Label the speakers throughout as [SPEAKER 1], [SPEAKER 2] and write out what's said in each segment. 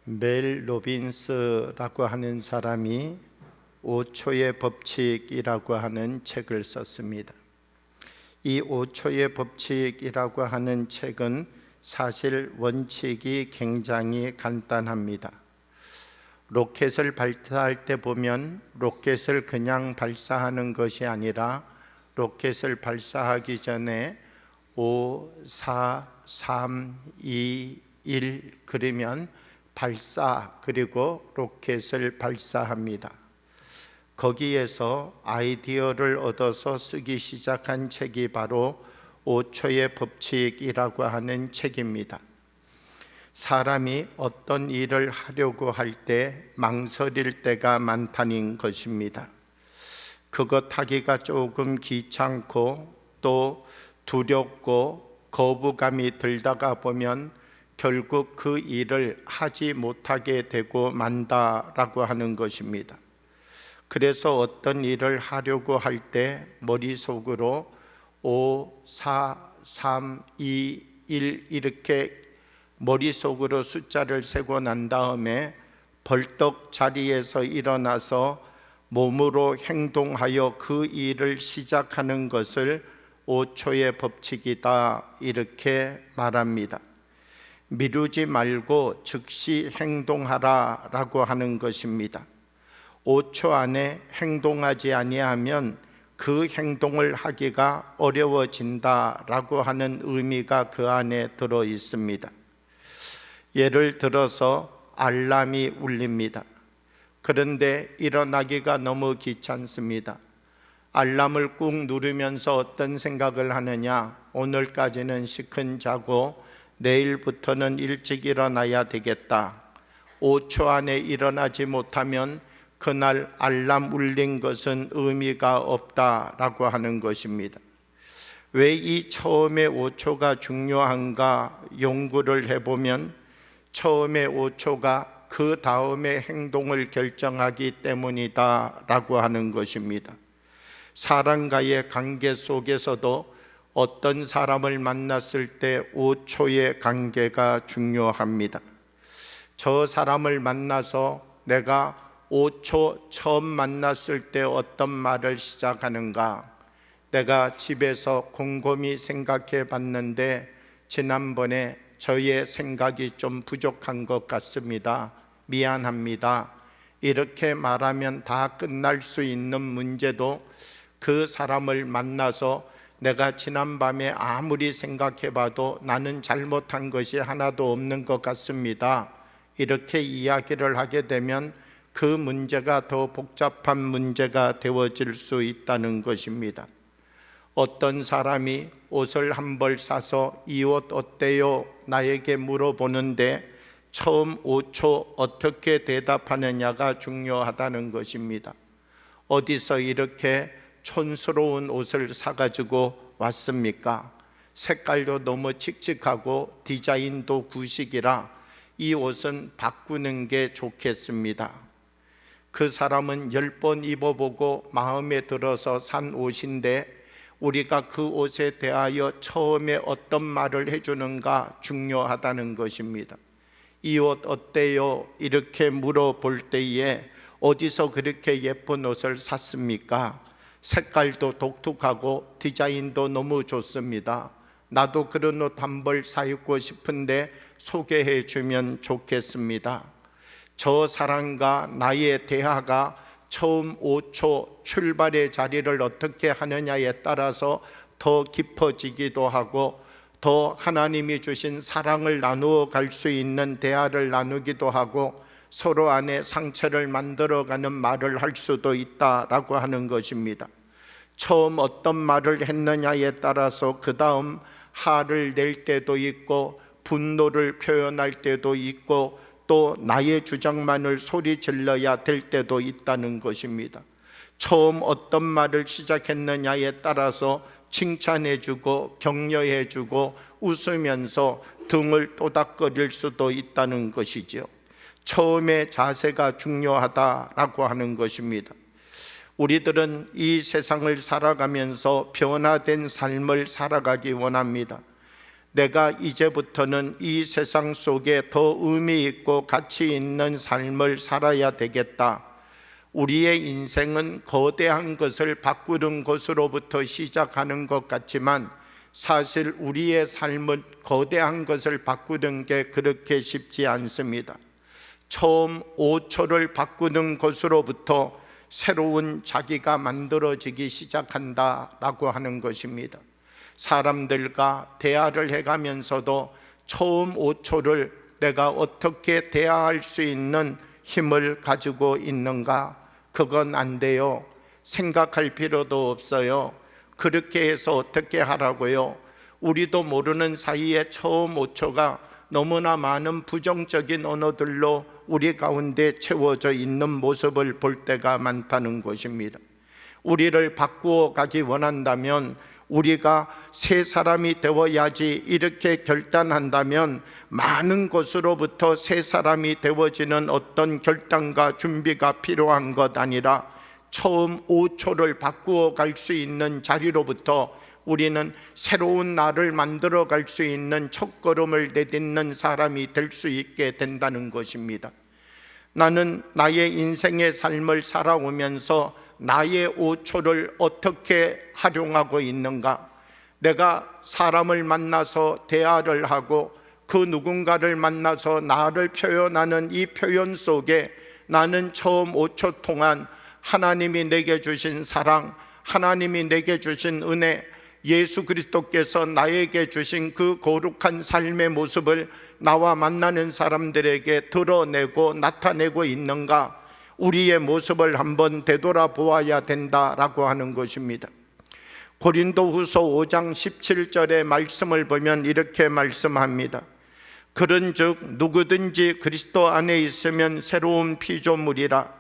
[SPEAKER 1] 멜 로빈스라고 하는 사람이 5초의 법칙이라고 하는 책을 썼습니다. 이 5초의 법칙이라고 하는 책은 사실 원칙이 굉장히 간단합니다. 로켓을 발사할 때 보면 로켓을 그냥 발사하는 것이 아니라 로켓을 발사하기 전에 5, 4, 3, 2, 1 그러면 발사, 그리고 로켓을 발사합니다. 거기에서 아이디어를 얻어서 쓰기 시작한 책이 바로 5초의 법칙이라고 하는 책입니다. 사람이 어떤 일을 하려고 할 때 망설일 때가 많다는 것입니다. 그것 하기가 조금 귀찮고 또 두렵고 거부감이 들다가 보면 결국 그 일을 하지 못하게 되고 만다라고 하는 것입니다. 그래서 어떤 일을 하려고 할 때 머릿속으로 5, 4, 3, 2, 1 이렇게 머릿속으로 숫자를 세고 난 다음에 벌떡 자리에서 일어나서 몸으로 행동하여 그 일을 시작하는 것을 5초의 법칙이다 이렇게 말합니다. 미루지 말고 즉시 행동하라 라고 하는 것입니다. 5초 안에 행동하지 아니하면 그 행동을 하기가 어려워진다 라고 하는 의미가 그 안에 들어 있습니다. 예를 들어서 알람이 울립니다. 그런데 일어나기가 너무 귀찮습니다. 알람을 꾹 누르면서 어떤 생각을 하느냐? 오늘까지는 시큰 자고 내일부터는 일찍 일어나야 되겠다. 5초 안에 일어나지 못하면 그날 알람 울린 것은 의미가 없다라고 하는 것입니다. 왜 이 처음에 5초가 중요한가 연구를 해보면 처음에 5초가 그 다음의 행동을 결정하기 때문이다라고 하는 것입니다. 사람과의 관계 속에서도 어떤 사람을 만났을 때 5초의 관계가 중요합니다. 저 사람을 만나서 내가 5초 처음 만났을 때 어떤 말을 시작하는가? 내가 집에서 곰곰이 생각해 봤는데 지난번에 저의 생각이 좀 부족한 것 같습니다. 미안합니다. 이렇게 말하면 다 끝날 수 있는 문제도 그 사람을 만나서 내가 지난밤에 아무리 생각해봐도 나는 잘못한 것이 하나도 없는 것 같습니다. 이렇게 이야기를 하게 되면 그 문제가 더 복잡한 문제가 되어질 수 있다는 것입니다. 어떤 사람이 옷을 한 벌 사서 이 옷 어때요? 나에게 물어보는데 처음 5초 어떻게 대답하느냐가 중요하다는 것입니다. 어디서 이렇게 촌스러운 옷을 사가지고 왔습니까? 색깔도 너무 칙칙하고 디자인도 구식이라 이 옷은 바꾸는 게 좋겠습니다. 그 사람은 10번 입어보고 마음에 들어서 산 옷인데 우리가 그 옷에 대하여 처음에 어떤 말을 해주는가 중요하다는 것입니다. 이 옷 어때요? 이렇게 물어볼 때에 어디서 그렇게 예쁜 옷을 샀습니까? 색깔도 독특하고 디자인도 너무 좋습니다. 나도 그런 옷 한 벌 사 입고 싶은데 소개해 주면 좋겠습니다. 저 사람과 나의 대화가 처음 5초 출발의 자리를 어떻게 하느냐에 따라서 더 깊어지기도 하고 더 하나님이 주신 사랑을 나누어 갈 수 있는 대화를 나누기도 하고 서로 안에 상처를 만들어가는 말을 할 수도 있다라고 하는 것입니다. 처음 어떤 말을 했느냐에 따라서 그 다음 화를 낼 때도 있고 분노를 표현할 때도 있고 또 나의 주장만을 소리 질러야 될 때도 있다는 것입니다. 처음 어떤 말을 시작했느냐에 따라서 칭찬해주고 격려해주고 웃으면서 등을 또닥거릴 수도 있다는 것이죠. 처음의 자세가 중요하다라고 하는 것입니다. 우리들은 이 세상을 살아가면서 변화된 삶을 살아가기 원합니다. 내가 이제부터는 이 세상 속에 더 의미 있고 가치 있는 삶을 살아야 되겠다. 우리의 인생은 거대한 것을 바꾸는 것으로부터 시작하는 것 같지만 사실 우리의 삶은 거대한 것을 바꾸는 게 그렇게 쉽지 않습니다. 처음 5초를 바꾸는 것으로부터 새로운 자기가 만들어지기 시작한다라고 하는 것입니다. 사람들과 대화를 해가면서도 처음 5초를 내가 어떻게 대화할 수 있는 힘을 가지고 있는가? 그건 안 돼요. 생각할 필요도 없어요. 그렇게 해서 어떻게 하라고요? 우리도 모르는 사이에 처음 5초가 너무나 많은 부정적인 언어들로 우리 가운데 채워져 있는 모습을 볼 때가 많다는 것입니다. 우리를 바꾸어 가기 원한다면, 우리가 새 사람이 되어야지 이렇게 결단한다면 많은 것으로부터 새 사람이 되어지는 어떤 결단과 준비가 필요한 것 아니라 처음 5초를 바꾸어 갈 수 있는 자리로부터 우리는 새로운 나를 만들어 갈 수 있는 첫걸음을 내딛는 사람이 될 수 있게 된다는 것입니다. 나는 나의 인생의 삶을 살아오면서 나의 5초를 어떻게 활용하고 있는가? 내가 사람을 만나서 대화를 하고 그 누군가를 만나서 나를 표현하는 이 표현 속에 나는 처음 5초 동안 하나님이 내게 주신 사랑, 하나님이 내게 주신 은혜, 예수 그리스도께서 나에게 주신 그 거룩한 삶의 모습을 나와 만나는 사람들에게 드러내고 나타내고 있는가? 우리의 모습을 한번 되돌아보아야 된다라고 하는 것입니다. 고린도후서 5장 17절의 말씀을 보면 이렇게 말씀합니다. 그런즉 누구든지 그리스도 안에 있으면 새로운 피조물이라.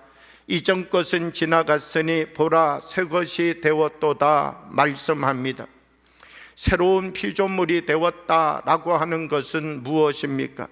[SPEAKER 1] 이전 것은 지나갔으니 보라 새 것이 되었도다 말씀합니다. 새로운 피조물이 되었다라고 하는 것은 무엇입니까?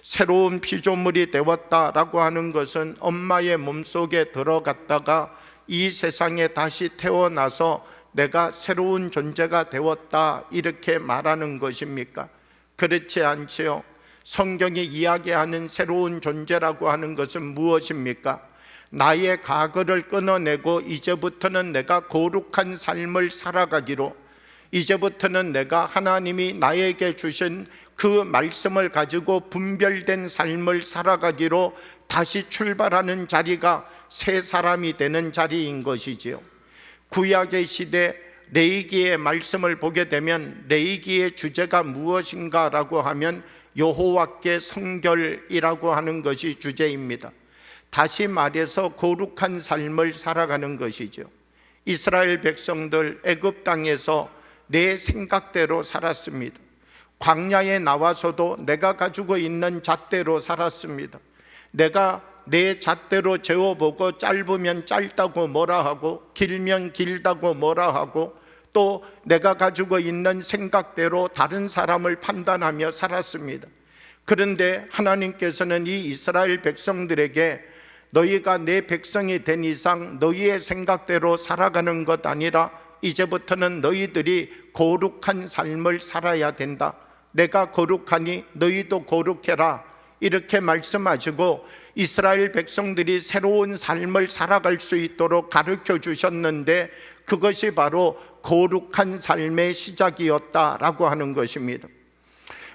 [SPEAKER 1] 새로운 피조물이 되었다라고 하는 것은 엄마의 몸속에 들어갔다가 이 세상에 다시 태어나서 내가 새로운 존재가 되었다 이렇게 말하는 것입니까? 그렇지 않지요. 성경이 이야기하는 새로운 존재라고 하는 것은 무엇입니까? 나의 과거를 끊어내고 이제부터는 내가 거룩한 삶을 살아가기로, 이제부터는 내가 하나님이 나에게 주신 그 말씀을 가지고 분별된 삶을 살아가기로 다시 출발하는 자리가 새 사람이 되는 자리인 것이지요. 구약의 시대 레위기의 말씀을 보게 되면 레위기의 주제가 무엇인가라고 하면 여호와께 성결이라고 하는 것이 주제입니다. 다시 말해서 거룩한 삶을 살아가는 것이죠. 이스라엘 백성들 애굽 땅에서 내 생각대로 살았습니다. 광야에 나와서도 내가 가지고 있는 잣대로 살았습니다. 내가 내 잣대로 재어보고 짧으면 짧다고 뭐라 하고 길면 길다고 뭐라 하고 또 내가 가지고 있는 생각대로 다른 사람을 판단하며 살았습니다. 그런데 하나님께서는 이 이스라엘 백성들에게 너희가 내 백성이 된 이상 너희의 생각대로 살아가는 것 아니라 이제부터는 너희들이 거룩한 삶을 살아야 된다. 내가 거룩하니 너희도 거룩해라. 이렇게 말씀하시고 이스라엘 백성들이 새로운 삶을 살아갈 수 있도록 가르쳐 주셨는데 그것이 바로 거룩한 삶의 시작이었다라고 하는 것입니다.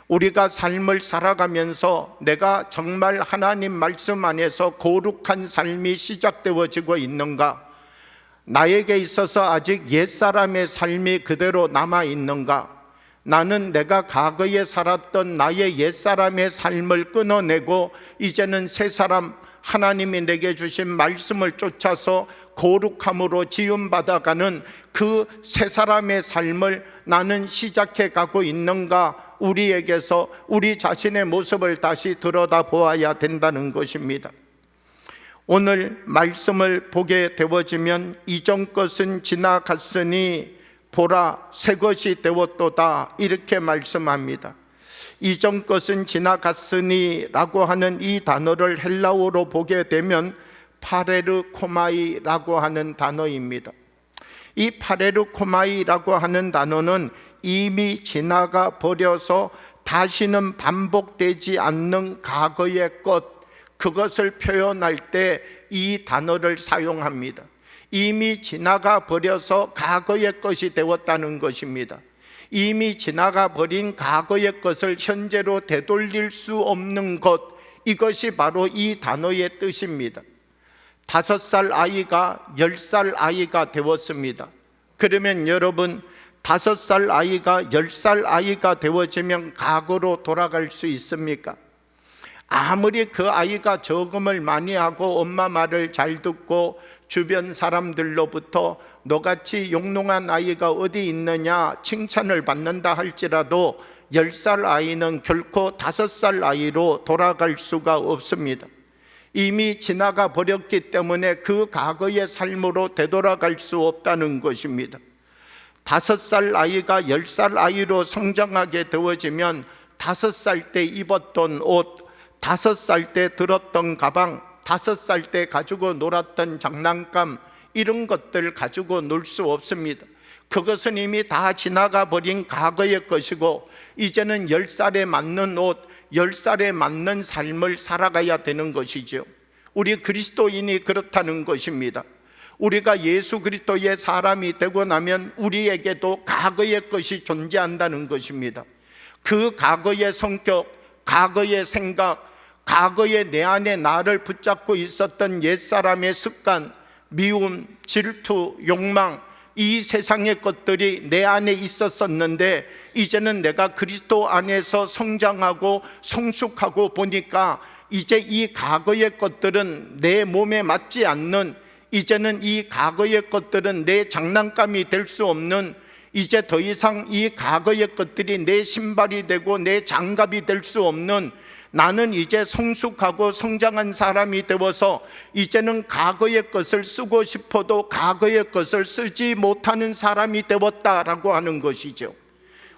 [SPEAKER 1] 우리가 삶을 살아가면서 내가 정말 하나님 말씀 안에서 거룩한 삶이 시작되어지고 있는가? 나에게 있어서 아직 옛사람의 삶이 그대로 남아 있는가? 나는 내가 과거에 살았던 나의 옛사람의 삶을 끊어내고 이제는 새 사람, 하나님이 내게 주신 말씀을 쫓아서 거룩함으로 지음받아가는 그 새 사람의 삶을 나는 시작해 가고 있는가? 우리에게서 우리 자신의 모습을 다시 들여다보아야 된다는 것입니다. 오늘 말씀을 보게 되어지면 이전 것은 지나갔으니 보라 새 것이 되었도다 이렇게 말씀합니다. 이전 것은 지나갔으니 라고 하는 이 단어를 헬라어로 보게 되면 파레르코마이라고 하는 단어입니다. 이 파레르코마이라고 하는 단어는 이미 지나가 버려서 다시는 반복되지 않는 과거의 것, 그것을 표현할 때 이 단어를 사용합니다. 이미 지나가 버려서 과거의 것이 되었다는 것입니다. 이미 지나가 버린 과거의 것을 현재로 되돌릴 수 없는 것, 이것이 바로 이 단어의 뜻입니다. 5살 아이가 10살 아이가 되었습니다. 그러면 여러분, 5살 아이가 10살 아이가 되어지면 과거로 돌아갈 수 있습니까? 아무리 그 아이가 저금을 많이 하고 엄마 말을 잘 듣고 주변 사람들로부터 너같이 용롱한 아이가 어디 있느냐 칭찬을 받는다 할지라도 10살 아이는 결코 5살 아이로 돌아갈 수가 없습니다. 이미 지나가 버렸기 때문에 그 과거의 삶으로 되돌아갈 수 없다는 것입니다. 5살 아이가 10살 아이로 성장하게 되어지면 5살 때 입었던 옷, 5살 때 들었던 가방, 5살 때 가지고 놀았던 장난감, 이런 것들 가지고 놀 수 없습니다. 그것은 이미 다 지나가 버린 과거의 것이고 이제는 10살에 맞는 옷, 10살에 맞는 삶을 살아가야 되는 것이죠. 우리 그리스도인이 그렇다는 것입니다. 우리가 예수 그리스도의 사람이 되고 나면 우리에게도 과거의 것이 존재한다는 것입니다. 그 과거의 성격, 과거의 생각, 과거에 내 안에 나를 붙잡고 있었던 옛사람의 습관, 미움, 질투, 욕망, 이 세상의 것들이 내 안에 있었었는데 이제는 내가 그리스도 안에서 성장하고 성숙하고 보니까 이제 이 과거의 것들은 내 몸에 맞지 않는, 이제는 이 과거의 것들은 내 장난감이 될 수 없는, 이제 더 이상 이 과거의 것들이 내 신발이 되고 내 장갑이 될 수 없는, 나는 이제 성숙하고 성장한 사람이 되어서 이제는 과거의 것을 쓰고 싶어도 과거의 것을 쓰지 못하는 사람이 되었다라고 하는 것이죠.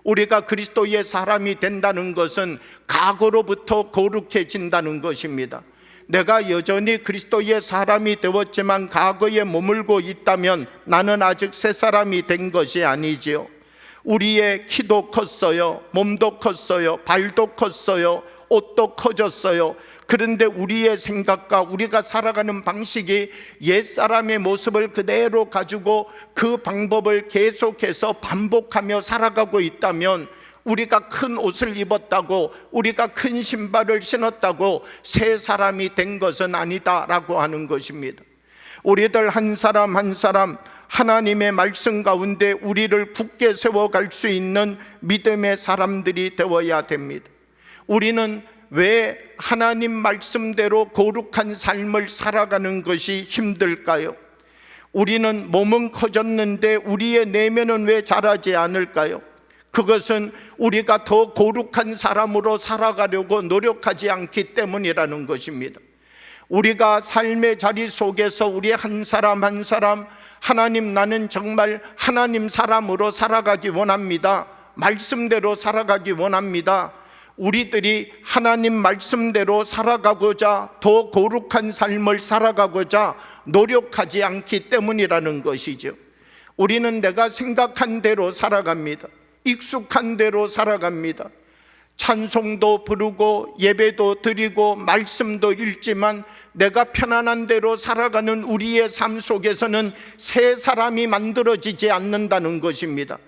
[SPEAKER 1] 우리가 그리스도의 사람이 된다는 것은 과거로부터 거룩해진다는 것입니다. 내가 여전히 그리스도의 사람이 되었지만 과거에 머물고 있다면 나는 아직 새 사람이 된 것이 아니지요. 우리의 키도 컸어요, 몸도 컸어요, 발도 컸어요, 옷도 커졌어요. 그런데 우리의 생각과 우리가 살아가는 방식이 옛사람의 모습을 그대로 가지고 그 방법을 계속해서 반복하며 살아가고 있다면 우리가 큰 옷을 입었다고, 우리가 큰 신발을 신었다고 새 사람이 된 것은 아니다라고 하는 것입니다. 우리들 한 사람 한 사람 하나님의 말씀 가운데 우리를 굳게 세워갈 수 있는 믿음의 사람들이 되어야 됩니다. 우리는 왜 하나님 말씀대로 거룩한 삶을 살아가는 것이 힘들까요? 우리는 몸은 커졌는데 우리의 내면은 왜 자라지 않을까요? 그것은 우리가 더 거룩한 사람으로 살아가려고 노력하지 않기 때문이라는 것입니다. 우리가 삶의 자리 속에서 우리 한 사람 한 사람, 하나님, 나는 정말 하나님 사람으로 살아가기 원합니다. 말씀대로 살아가기 원합니다. 우리들이 하나님 말씀대로 살아가고자, 더 거룩한 삶을 살아가고자 노력하지 않기 때문이라는 것이죠. 우리는 내가 생각한 대로 살아갑니다. 익숙한 대로 살아갑니다. 찬송도 부르고 예배도 드리고 말씀도 읽지만 내가 편안한 대로 살아가는 우리의 삶 속에서는 새 사람이 만들어지지 않는다는 것입니다.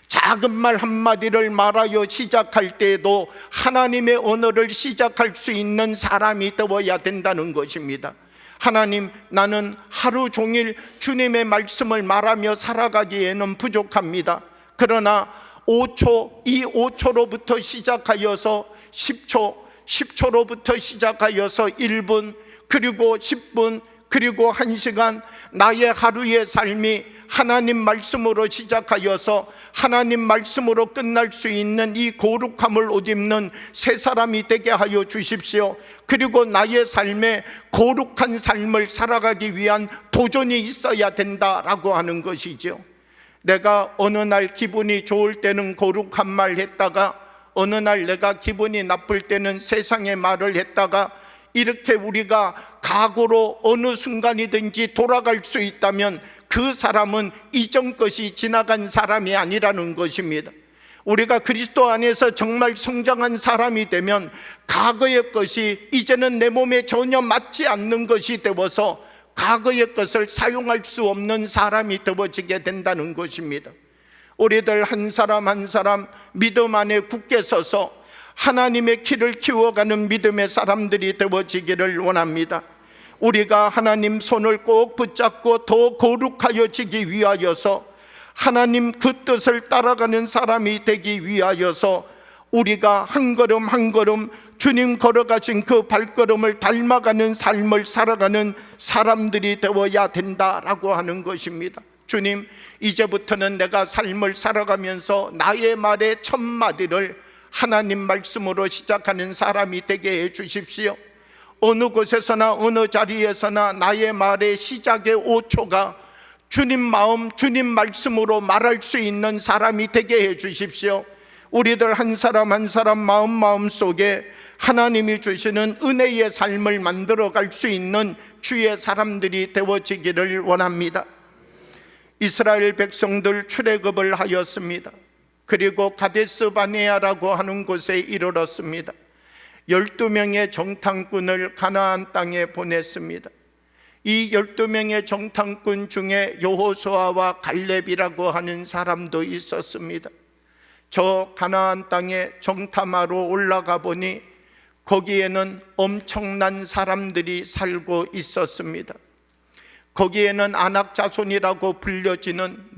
[SPEAKER 1] 작은 말 한마디를 말하여 시작할 때에도 하나님의 언어를 시작할 수 있는 사람이 되어야 된다는 것입니다. 하나님, 나는 하루 종일 주님의 말씀을 말하며 살아가기에는 부족합니다. 그러나 5초, 이 5초로부터 시작하여서 10초, 10초로부터 시작하여서 1분, 그리고 10분, 그리고 1시간, 나의 하루의 삶이 하나님 말씀으로 시작하여서 하나님 말씀으로 끝날 수 있는 이 거룩함을 옷 입는 새 사람이 되게 하여 주십시오. 그리고 나의 삶에 거룩한 삶을 살아가기 위한 도전이 있어야 된다라고 하는 것이죠. 내가 어느 날 기분이 좋을 때는 거룩한 말 했다가 어느 날 내가 기분이 나쁠 때는 세상의 말을 했다가, 이렇게 우리가 과거로 어느 순간이든지 돌아갈 수 있다면 그 그 사람은 이전 것이 지나간 사람이 아니라는 것입니다. 우리가 그리스도 안에서 정말 성장한 사람이 되면 과거의 것이 이제는 내 몸에 전혀 맞지 않는 것이 되어서 과거의 것을 사용할 수 없는 사람이 되어지게 된다는 것입니다. 우리들 한 사람 한 사람 믿음 안에 굳게 서서 하나님의 길을 키워가는 믿음의 사람들이 되어지기를 원합니다. 우리가 하나님 손을 꼭 붙잡고 더 거룩하여지기 위하여서, 하나님 그 뜻을 따라가는 사람이 되기 위하여서 우리가 한 걸음 한 걸음 주님 걸어가신 그 발걸음을 닮아가는 삶을 살아가는 사람들이 되어야 된다라고 하는 것입니다. 주님, 이제부터는 내가 삶을 살아가면서 나의 말의 첫 마디를 하나님 말씀으로 시작하는 사람이 되게 해 주십시오. 어느 곳에서나 어느 자리에서나 나의 말의 시작의 5초가 주님 마음, 주님 말씀으로 말할 수 있는 사람이 되게 해 주십시오. 우리들 한 사람 한 사람 마음 속에 하나님이 주시는 은혜의 삶을 만들어 갈 수 있는 주의 사람들이 되어지기를 원합니다. 이스라엘 백성들 출애굽을 하였습니다. 그리고 가데스 바네아라고 하는 곳에 이르렀습니다. 12명의 정탐꾼을 가나안 땅에 보냈습니다. 이 12명의 정탐꾼 중에 여호수아와 갈렙이라고 하는 사람도 있었습니다. 저 가나안 땅에 정탐하러 올라가 보니 거기에는 엄청난 사람들이 살고 있었습니다. 거기에는 아낙 자손이라고 불려지는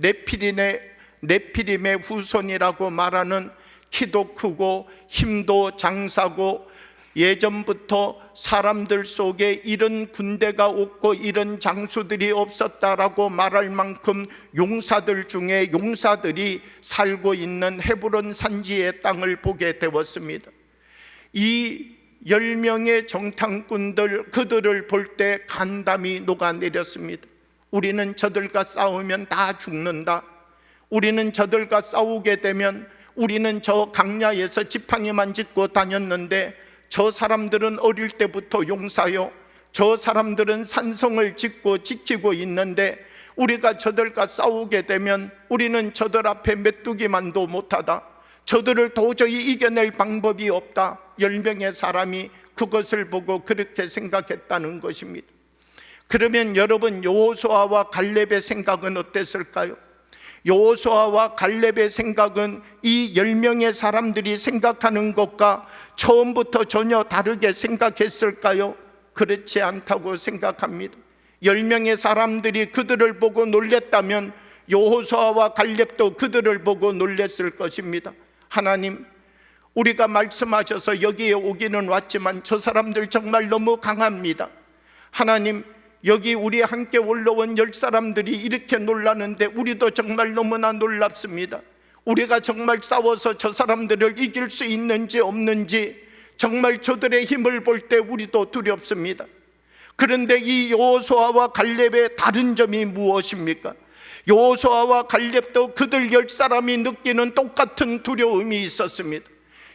[SPEAKER 1] 네피림의 후손이라고 말하는 키도 크고 힘도 장사고 예전부터 사람들 속에 이런 군대가 없고 이런 장수들이 없었다라고 말할 만큼 용사들 중에 용사들이 살고 있는 헤브론 산지의 땅을 보게 되었습니다. 이 10명의 정탐꾼들, 그들을 볼 때 간담이 녹아내렸습니다. 우리는 저들과 싸우면 다 죽는다. 우리는 저들과 싸우게 되면 우리는 저 강야에서 지팡이만 짚고 다녔는데 저 사람들은 어릴 때부터 용사요, 저 사람들은 산성을 짓고 지키고 있는데 우리가 저들과 싸우게 되면 우리는 저들 앞에 메뚜기만도 못하다. 저들을 도저히 이겨낼 방법이 없다. 10명의 사람이 그것을 보고 그렇게 생각했다는 것입니다. 그러면 여러분, 여호수아와 갈렙의 생각은 어땠을까요? 여호수아와 갈렙의 생각은 이 10명의 사람들이 생각하는 것과 처음부터 전혀 다르게 생각했을까요? 그렇지 않다고 생각합니다. 10명의 사람들이 그들을 보고 놀랬다면 여호수아와 갈렙도 그들을 보고 놀랬을 것입니다. 하나님, 우리가 말씀하셔서 여기에 오기는 왔지만 저 사람들 정말 너무 강합니다. 하나님, 여기 우리 함께 올라온 10사람들이 이렇게 놀라는데 우리도 정말 너무나 놀랍습니다. 우리가 정말 싸워서 저 사람들을 이길 수 있는지 없는지 정말 저들의 힘을 볼 때 우리도 두렵습니다. 그런데 이 여호수아와 갈렙의 다른 점이 무엇입니까? 여호수아와 갈렙도 그들 10사람이 느끼는 똑같은 두려움이 있었습니다.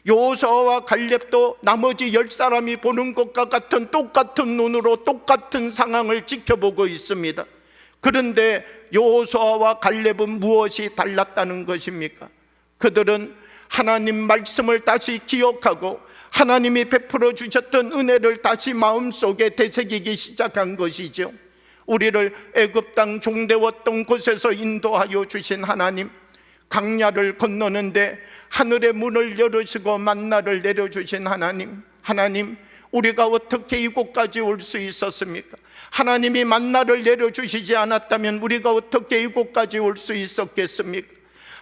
[SPEAKER 1] 여호수아와 갈렙도 나머지 10사람이 보는 것과 같은 똑같은 눈으로 똑같은 상황을 지켜보고 있습니다. 그런데 여호수아와 갈렙은 무엇이 달랐다는 것입니까? 그들은 하나님 말씀을 다시 기억하고 하나님이 베풀어 주셨던 은혜를 다시 마음속에 되새기기 시작한 것이죠. 우리를 애굽 땅 종되었던 곳에서 인도하여 주신 하나님, 강야를 건너는데 하늘의 문을 열으시고 만나를 내려주신 하나님, 우리가 어떻게 이곳까지 올 수 있었습니까? 하나님이 만나를 내려주시지 않았다면 우리가 어떻게 이곳까지 올 수 있었겠습니까?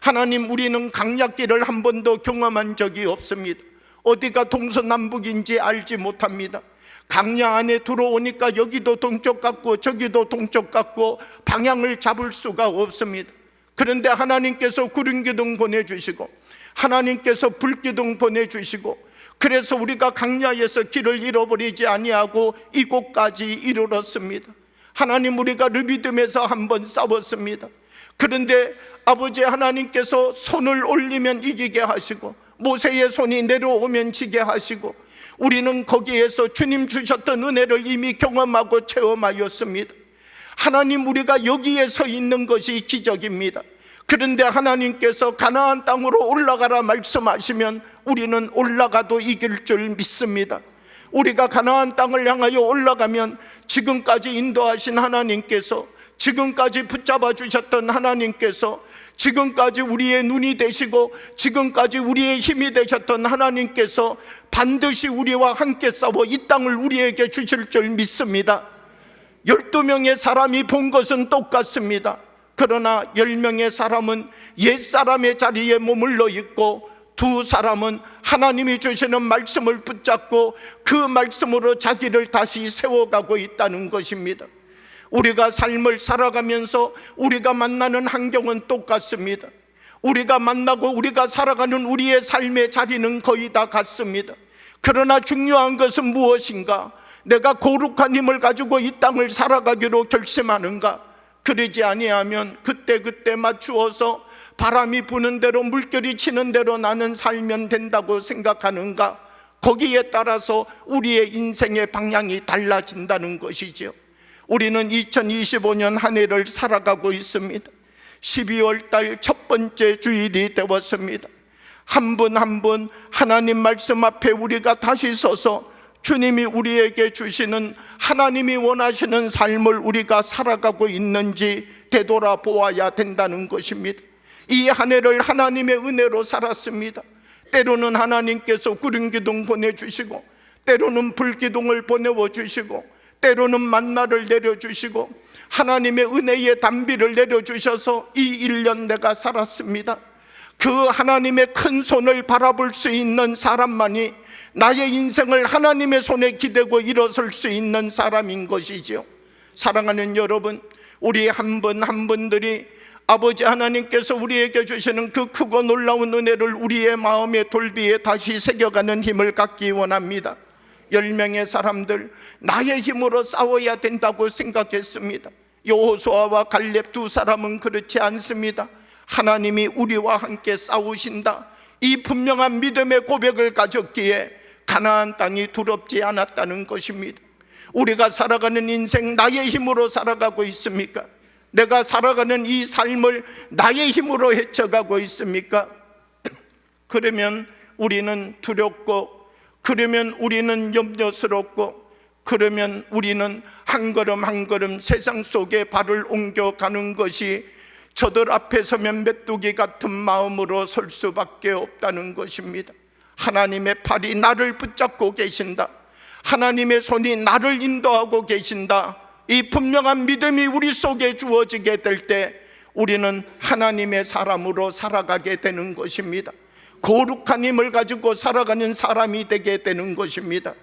[SPEAKER 1] 하나님, 우리는 강야길을 한 번도 경험한 적이 없습니다. 어디가 동서남북인지 알지 못합니다. 강야 안에 들어오니까 여기도 동쪽 같고 저기도 동쪽 같고 방향을 잡을 수가 없습니다. 그런데 하나님께서 구름기둥 보내주시고 하나님께서 불기둥 보내주시고 그래서 우리가 강야에서 길을 잃어버리지 아니하고 이곳까지 이르렀습니다. 하나님, 우리가 르비딤에서 한번 싸웠습니다. 그런데 아버지 하나님께서 손을 올리면 이기게 하시고 모세의 손이 내려오면 지게 하시고 우리는 거기에서 주님 주셨던 은혜를 이미 경험하고 체험하였습니다. 하나님, 우리가 여기에 서 있는 것이 기적입니다. 그런데 하나님께서 가나안 땅으로 올라가라 말씀하시면 우리는 올라가도 이길 줄 믿습니다. 우리가 가나안 땅을 향하여 올라가면 지금까지 인도하신 하나님께서, 지금까지 붙잡아 주셨던 하나님께서, 지금까지 우리의 눈이 되시고 지금까지 우리의 힘이 되셨던 하나님께서 반드시 우리와 함께 싸워 이 땅을 우리에게 주실 줄 믿습니다. 12명의 사람이 본 것은 똑같습니다. 그러나 10명의 사람은 옛사람의 자리에 머물러 있고, 두 사람은 하나님이 주시는 말씀을 붙잡고 그 말씀으로 자기를 다시 세워가고 있다는 것입니다. 우리가 삶을 살아가면서 우리가 만나는 환경은 똑같습니다. 우리가 만나고 우리가 살아가는 우리의 삶의 자리는 거의 다 같습니다. 그러나 중요한 것은 무엇인가? 내가 거룩한 힘을 가지고 이 땅을 살아가기로 결심하는가? 그러지 아니하면 그때 맞추어서 바람이 부는 대로, 물결이 치는 대로 나는 살면 된다고 생각하는가? 거기에 따라서 우리의 인생의 방향이 달라진다는 것이죠. 우리는 2025년 한 해를 살아가고 있습니다. 12월 달 첫 번째 주일이 되었습니다. 한 분 한 분 하나님 말씀 앞에 우리가 다시 서서 주님이 우리에게 주시는, 하나님이 원하시는 삶을 우리가 살아가고 있는지 되돌아보아야 된다는 것입니다. 이 한 해를 하나님의 은혜로 살았습니다. 때로는 하나님께서 구름 기둥 보내주시고, 때로는 불기둥을 보내어 주시고, 때로는 만나를 내려주시고, 하나님의 은혜의 단비를 내려주셔서 이 1년 내가 살았습니다. 그 하나님의 큰 손을 바라볼 수 있는 사람만이 나의 인생을 하나님의 손에 기대고 일어설 수 있는 사람인 것이죠. 사랑하는 여러분, 우리 한 분 한 분들이 아버지 하나님께서 우리에게 주시는 그 크고 놀라운 은혜를 우리의 마음의 돌비에 다시 새겨가는 힘을 갖기 원합니다. 10명의 사람들, 나의 힘으로 싸워야 된다고 생각했습니다. 여호수아와 갈렙 두 사람은 그렇지 않습니다. 하나님이 우리와 함께 싸우신다, 이 분명한 믿음의 고백을 가졌기에 가나안 땅이 두렵지 않았다는 것입니다. 우리가 살아가는 인생 나의 힘으로 살아가고 있습니까? 내가 살아가는 이 삶을 나의 힘으로 헤쳐가고 있습니까? 그러면 우리는 두렵고, 그러면 우리는 염려스럽고, 그러면 우리는 한 걸음 한 걸음 세상 속에 발을 옮겨가는 것이 저들 앞에 서면 메뚜기 같은 마음으로 설 수밖에 없다는 것입니다. 하나님의 팔이 나를 붙잡고 계신다, 하나님의 손이 나를 인도하고 계신다, 이 분명한 믿음이 우리 속에 주어지게 될 때 우리는 하나님의 사람으로 살아가게 되는 것입니다. 거룩한 힘을 가지고 살아가는 사람이 되게 되는 것입니다.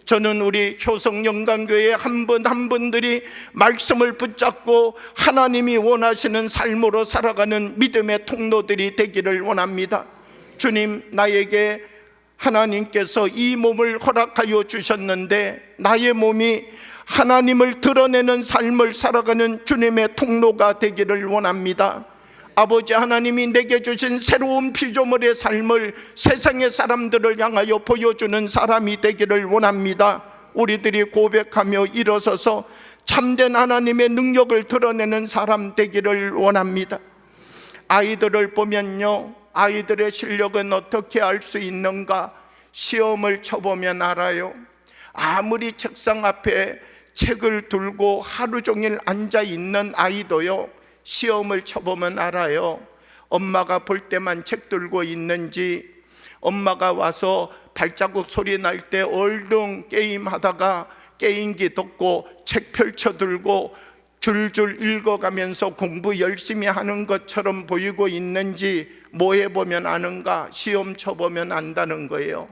[SPEAKER 1] 저는 우리 효성영광교회 한 분 한 분들이 말씀을 붙잡고 하나님이 원하시는 삶으로 살아가는 믿음의 통로들이 되기를 원합니다. 주님, 나에게 하나님께서 이 몸을 허락하여 주셨는데 나의 몸이 하나님을 드러내는 삶을 살아가는 주님의 통로가 되기를 원합니다. 아버지 하나님이 내게 주신 새로운 피조물의 삶을 세상의 사람들을 향하여 보여주는 사람이 되기를 원합니다. 우리들이 고백하며 일어서서 참된 하나님의 능력을 드러내는 사람 되기를 원합니다. 아이들을 보면요, 아이들의 실력은 어떻게 알 수 있는가? 시험을 쳐보면 알아요. 아무리 책상 앞에 책을 들고 하루 종일 앉아 있는 아이도요, 시험을 쳐보면 알아요. 엄마가 볼 때만 책 들고 있는지, 엄마가 와서 발자국 소리 날 때 얼른 게임하다가 게임기 덮고 책 펼쳐 들고 줄줄 읽어가면서 공부 열심히 하는 것처럼 보이고 있는지 뭐 해보면 아는가? 시험 쳐보면 안다는 거예요.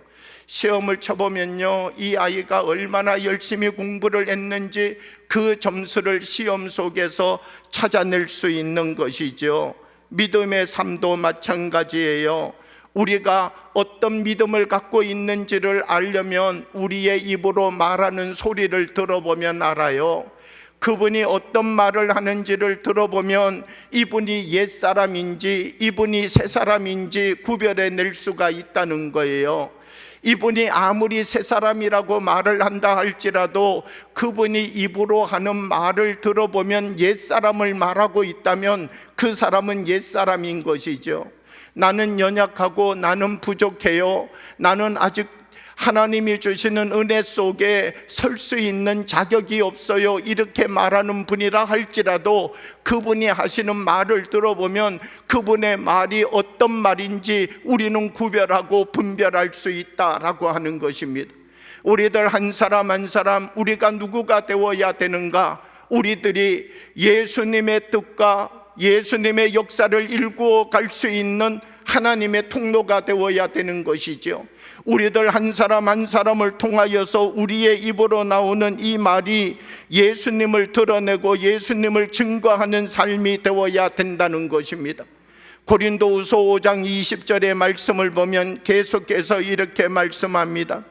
[SPEAKER 1] 시험을 쳐보면요, 이 아이가 얼마나 열심히 공부를 했는지 그 점수를 시험 속에서 찾아낼 수 있는 것이죠. 믿음의 삶도 마찬가지예요. 우리가 어떤 믿음을 갖고 있는지를 알려면 우리의 입으로 말하는 소리를 들어보면 알아요. 그분이 어떤 말을 하는지를 들어보면 이분이 옛사람인지 이분이 새사람인지 구별해낼 수가 있다는 거예요. 이분이 아무리 새 사람이라고 말을 한다 할지라도 그분이 입으로 하는 말을 들어보면 옛사람을 말하고 있다면 그 사람은 옛사람인 것이죠. 나는 연약하고 나는 부족해요. 나는 아직 하나님이 주시는 은혜 속에 설 수 있는 자격이 없어요. 이렇게 말하는 분이라 할지라도 그분이 하시는 말을 들어보면 그분의 말이 어떤 말인지 우리는 구별하고 분별할 수 있다라고 하는 것입니다. 우리들 한 사람 한 사람 우리가 누구가 되어야 되는가? 우리들이 예수님의 뜻과 예수님의 역사를 일구어 갈 수 있는 하나님의 통로가 되어야 되는 것이죠. 우리들 한 사람 한 사람을 통하여서 우리의 입으로 나오는 이 말이 예수님을 드러내고 예수님을 증거하는 삶이 되어야 된다는 것입니다. 고린도후서 5장 20절의 말씀을 보면 계속해서 이렇게 말씀합니다.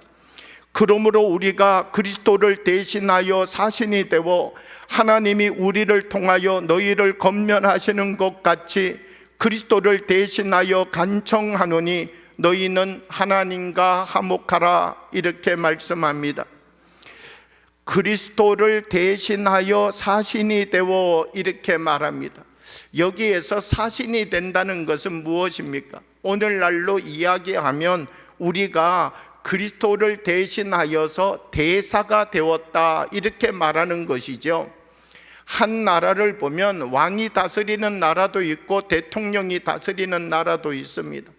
[SPEAKER 1] 그러므로 우리가 그리스도를 대신하여 사신이 되어 하나님이 우리를 통하여 너희를 권면하시는 것 같이 그리스도를 대신하여 간청하노니 너희는 하나님과 화목하라, 이렇게 말씀합니다. 그리스도를 대신하여 사신이 되어 이렇게 말합니다. 여기에서 사신이 된다는 것은 무엇입니까? 오늘날로 이야기하면 우리가 그리스도를 대신하여서 대사가 되었다, 이렇게 말하는 것이죠. 한 나라를 보면 왕이 다스리는 나라도 있고 대통령이 다스리는 나라도 있습니다.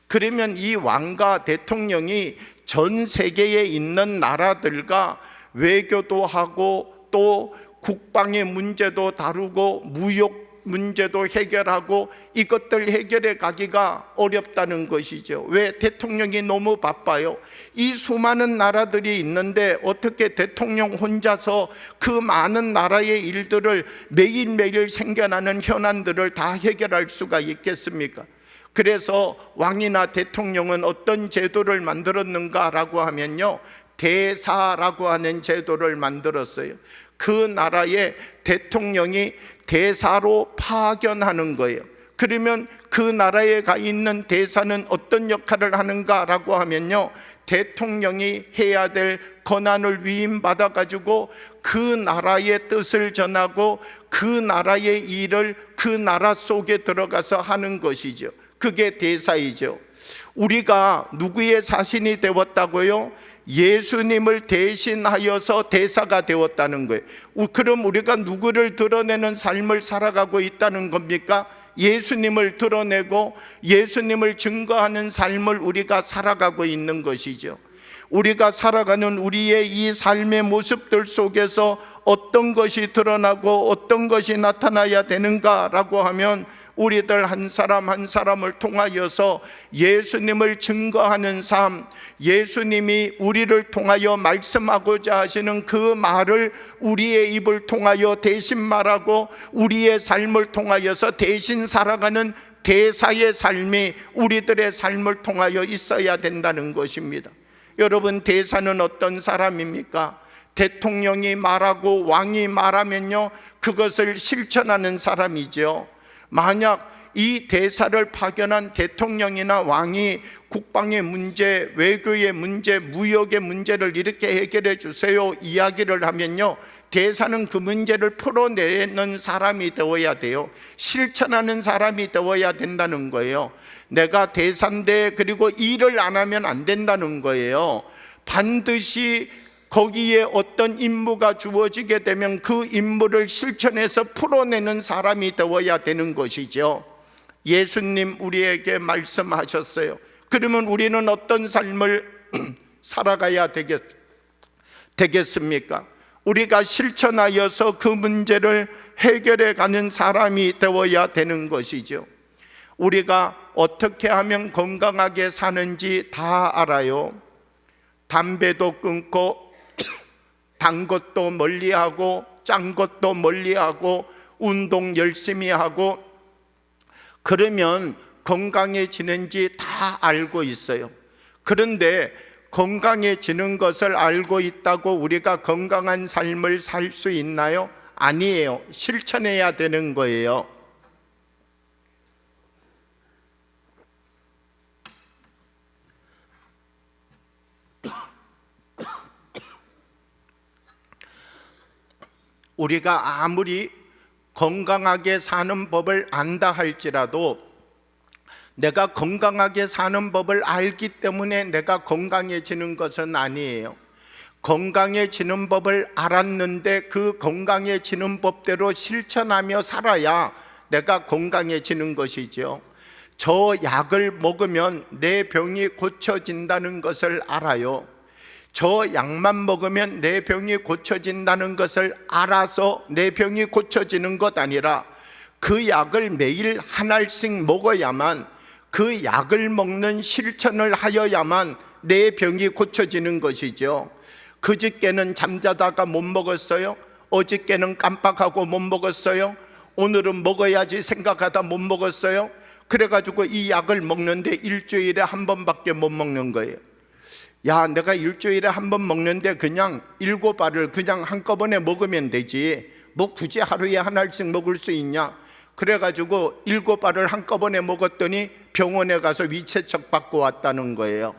[SPEAKER 1] 그러면 이 왕과 대통령이 전 세계에 있는 나라들과 외교도 하고 또 국방의 문제도 다루고 무역 문제도 해결하고 이것들 해결해 가기가 어렵다는 것이죠. 왜? 대통령이 너무 바빠요. 이 수많은 나라들이 있는데 어떻게 대통령 혼자서 그 많은 나라의 일들을 매일매일 생겨나는 현안들을 다 해결할 수가 있겠습니까? 그래서 왕이나 대통령은 어떤 제도를 만들었는가라고 하면요, 대사라고 하는 제도를 만들었어요. 그 나라의 대통령이 대사로 파견하는 거예요. 그러면 그 나라에 가 있는 대사는 어떤 역할을 하는가라고 하면요, 대통령이 해야 될 권한을 위임받아 가지고 그 나라의 뜻을 전하고 그 나라의 일을 그 나라 속에 들어가서 하는 것이죠. 그게 대사이죠. 우리가 누구의 사신이 되었다고요? 예수님을 대신하여서 대사가 되었다는 거예요. 그럼 우리가 누구를 드러내는 삶을 살아가고 있다는 겁니까? 예수님을 드러내고 예수님을 증거하는 삶을 우리가 살아가고 있는 것이죠. 우리가 살아가는 우리의 이 삶의 모습들 속에서 어떤 것이 드러나고 어떤 것이 나타나야 되는가라고 하면 우리들 한 사람 한 사람을 통하여서 예수님을 증거하는 삶, 예수님이 우리를 통하여 말씀하고자 하시는 그 말을 우리의 입을 통하여 대신 말하고 우리의 삶을 통하여서 대신 살아가는 대사의 삶이 우리들의 삶을 통하여 있어야 된다는 것입니다. 여러분, 대사는 어떤 사람입니까? 대통령이 말하고 왕이 말하면요, 그것을 실천하는 사람이죠. 만약 이 대사를 파견한 대통령이나 왕이 국방의 문제, 외교의 문제, 무역의 문제를 이렇게 해결해 주세요 이야기를 하면요, 대사는 그 문제를 풀어내는 사람이 되어야 돼요. 실천하는 사람이 되어야 된다는 거예요. 내가 대사인데 그리고 일을 안 하면 안 된다는 거예요. 반드시 거기에 어떤 임무가 주어지게 되면 그 임무를 실천해서 풀어내는 사람이 되어야 되는 것이죠. 예수님 우리에게 말씀하셨어요. 그러면 우리는 어떤 삶을 살아가야 되겠습니까? 우리가 실천하여서 그 문제를 해결해 가는 사람이 되어야 되는 것이죠. 우리가 어떻게 하면 건강하게 사는지 다 알아요. 담배도 끊고 단 것도 멀리하고 짠 것도 멀리하고 운동 열심히 하고 그러면 건강해지는지 다 알고 있어요. 그런데 건강해지는 것을 알고 있다고 우리가 건강한 삶을 살 수 있나요? 아니에요. 실천해야 되는 거예요. 우리가 아무리 건강하게 사는 법을 안다 할지라도 내가 건강하게 사는 법을 알기 때문에 내가 건강해지는 것은 아니에요. 건강해지는 법을 알았는데 그 건강해지는 법대로 실천하며 살아야 내가 건강해지는 것이죠. 저 약을 먹으면 내 병이 고쳐진다는 것을 알아요. 저 약만 먹으면 내 병이 고쳐진다는 것을 알아서 내 병이 고쳐지는 것 아니라 그 약을 매일 한 알씩 먹어야만, 그 약을 먹는 실천을 하여야만 내 병이 고쳐지는 것이죠. 그저께는 잠자다가 못 먹었어요. 어저께는 깜빡하고 못 먹었어요. 오늘은 먹어야지 생각하다 못 먹었어요. 그래가지고 이 약을 먹는데 일주일에 한 번밖에 못 먹는 거예요. 야, 내가 일주일에 한 번 먹는데 그냥 7알을 그냥 한꺼번에 먹으면 되지, 뭐 굳이 하루에 한 알씩 먹을 수 있냐. 그래가지고 7알을 한꺼번에 먹었더니 병원에 가서 위채척 받고 왔다는 거예요.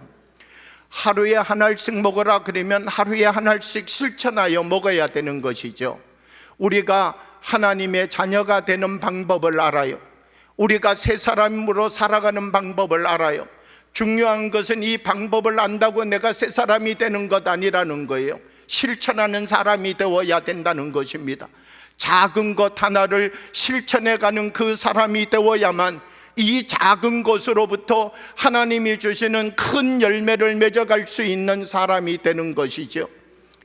[SPEAKER 1] 하루에 한 알씩 먹으라 그러면 하루에 한 알씩 실천하여 먹어야 되는 것이죠. 우리가 하나님의 자녀가 되는 방법을 알아요. 우리가 새 사람으로 살아가는 방법을 알아요. 중요한 것은 이 방법을 안다고 내가 새 사람이 되는 것 아니라는 거예요. 실천하는 사람이 되어야 된다는 것입니다. 작은 것 하나를 실천해가는 그 사람이 되어야만 이 작은 것으로부터 하나님이 주시는 큰 열매를 맺어갈 수 있는 사람이 되는 것이죠.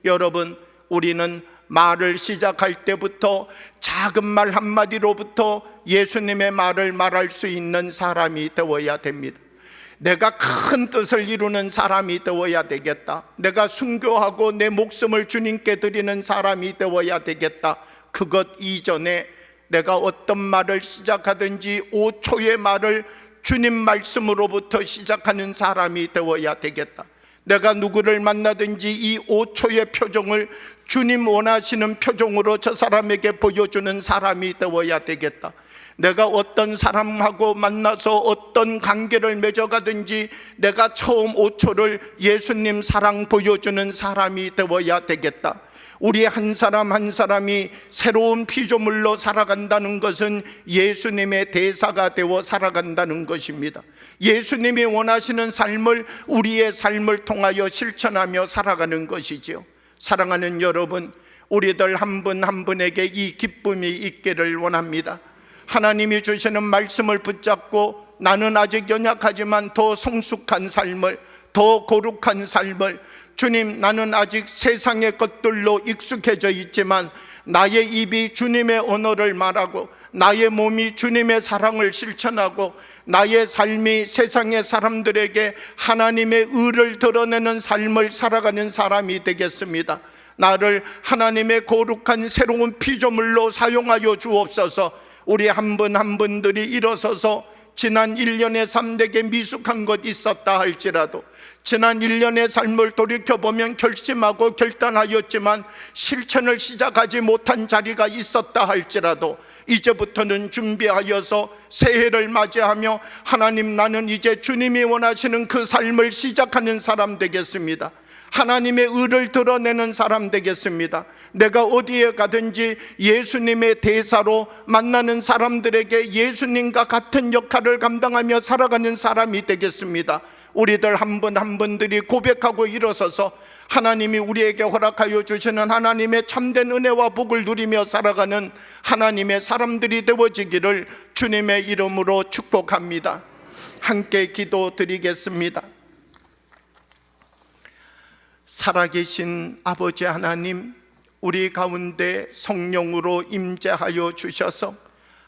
[SPEAKER 1] 여러분, 우리는 말을 시작할 때부터 작은 말 한마디로부터 예수님의 말을 말할 수 있는 사람이 되어야 됩니다. 내가 큰 뜻을 이루는 사람이 되어야 되겠다. 내가 순교하고 내 목숨을 주님께 드리는 사람이 되어야 되겠다. 그것 이전에 내가 어떤 말을 시작하든지 5초의 말을 주님 말씀으로부터 시작하는 사람이 되어야 되겠다. 내가 누구를 만나든지 이 5초의 표정을 주님 원하시는 표정으로 저 사람에게 보여주는 사람이 되어야 되겠다. 내가 어떤 사람하고 만나서 어떤 관계를 맺어가든지 내가 처음 5초를 예수님 사랑 보여주는 사람이 되어야 되겠다. 우리 한 사람 한 사람이 새로운 피조물로 살아간다는 것은 예수님의 대사가 되어 살아간다는 것입니다. 예수님이 원하시는 삶을 우리의 삶을 통하여 실천하며 살아가는 것이죠. 사랑하는 여러분, 우리들 한 분 한 분에게 이 기쁨이 있기를 원합니다. 하나님이 주시는 말씀을 붙잡고 나는 아직 연약하지만 더 성숙한 삶을, 더 거룩한 삶을, 주님, 나는 아직 세상의 것들로 익숙해져 있지만 나의 입이 주님의 언어를 말하고 나의 몸이 주님의 사랑을 실천하고 나의 삶이 세상의 사람들에게 하나님의 의를 드러내는 삶을 살아가는 사람이 되겠습니다. 나를 하나님의 거룩한 새로운 피조물로 사용하여 주옵소서. 우리 한 분 한 분들이 일어서서 지난 1년의 삶 내게 미숙한 것 있었다 할지라도, 지난 1년의 삶을 돌이켜보면 결심하고 결단하였지만 실천을 시작하지 못한 자리가 있었다 할지라도 이제부터는 준비하여서 새해를 맞이하며 하나님, 나는 이제 주님이 원하시는 그 삶을 시작하는 사람 되겠습니다. 하나님의 의를 드러내는 사람 되겠습니다. 내가 어디에 가든지 예수님의 대사로 만나는 사람들에게 예수님과 같은 역할을 감당하며 살아가는 사람이 되겠습니다. 우리들 한 분 한 분들이 고백하고 일어서서 하나님이 우리에게 허락하여 주시는 하나님의 참된 은혜와 복을 누리며 살아가는 하나님의 사람들이 되어지기를 주님의 이름으로 축복합니다. 함께 기도드리겠습니다. 살아계신 아버지 하나님, 우리 가운데 성령으로 임재하여 주셔서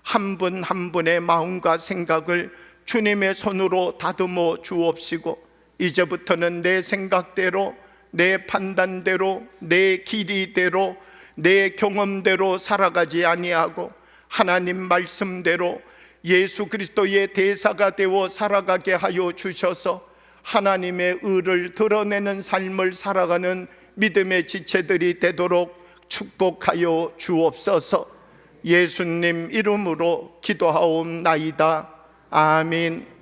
[SPEAKER 1] 한 분 한 분의 마음과 생각을 주님의 손으로 다듬어 주옵시고 이제부터는 내 생각대로, 내 판단대로, 내 길이대로, 내 경험대로 살아가지 아니하고 하나님 말씀대로 예수 그리스도의 대사가 되어 살아가게 하여 주셔서 하나님의 의를 드러내는 삶을 살아가는 믿음의 지체들이 되도록 축복하여 주옵소서. 예수님 이름으로 기도하옵나이다. 아멘.